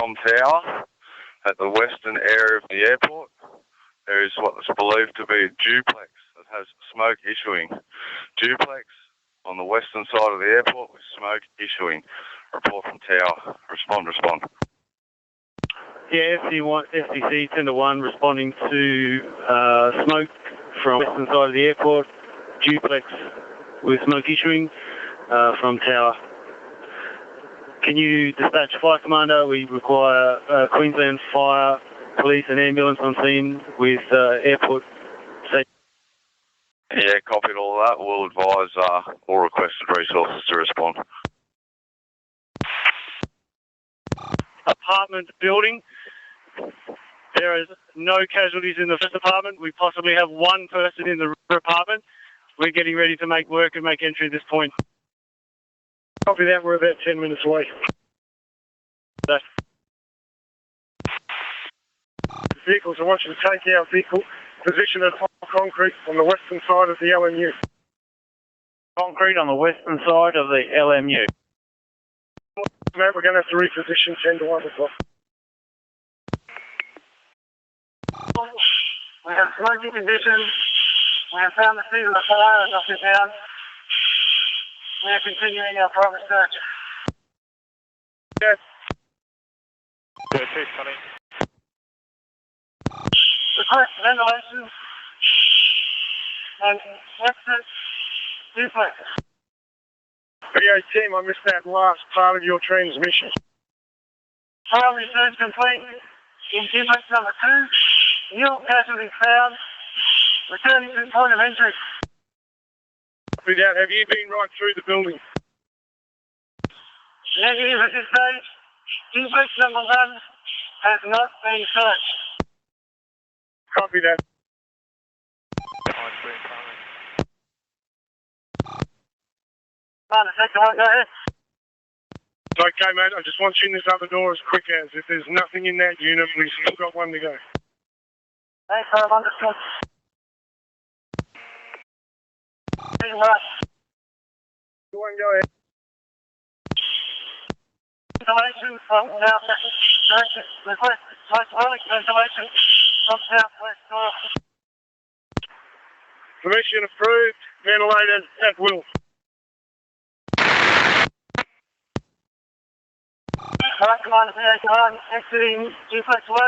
from tower at the western area of the airport. There is what's believed to be a duplex that has smoke issuing. Duplex on the western side of the airport with smoke issuing. Report from tower. Respond. Yeah, FCC Tender 1 responding to smoke from western side of the airport. Duplex with smoke issuing from tower. Can you dispatch Fire Commander? We require Queensland Fire, Police and Ambulance on scene with airport safety. Yeah, copied all that. We'll advise all requested resources to respond. Apartment building. There is no casualties in the first apartment. We possibly have one person in the apartment. We're getting ready to make work and make entry at this point. Copy that, we're about 10 minutes away. The vehicles are watching take our vehicle, position at concrete on the western side of the LMU. Concrete on the western side of the LMU. Mate, we're going to have to reposition 10 to 1 o'clock. We have smoking conditions. We have found the seat of the fire and knocked it down. We are continuing our private search. Yes. Request ventilation and exit duplex. Video team, I missed that last part of your transmission. Primary search complete in duplex number 2. New casualty found. Returning to point of entry. Copy that. Have you been right through the building? Negative at this stage. Duplex number 1 has not been searched. Copy that. Sector 1, go ahead. Okay, mate, I just want you in this other door as quick as. If there's nothing in that unit, we've still got one to go. Thanks, sir, understood. Go on, go ahead. Ventilation from southwest direction. Request hydraulic ventilation from southwest north. Permission approved. Ventilated at will. Alright, Commander 389, exiting duplex 1.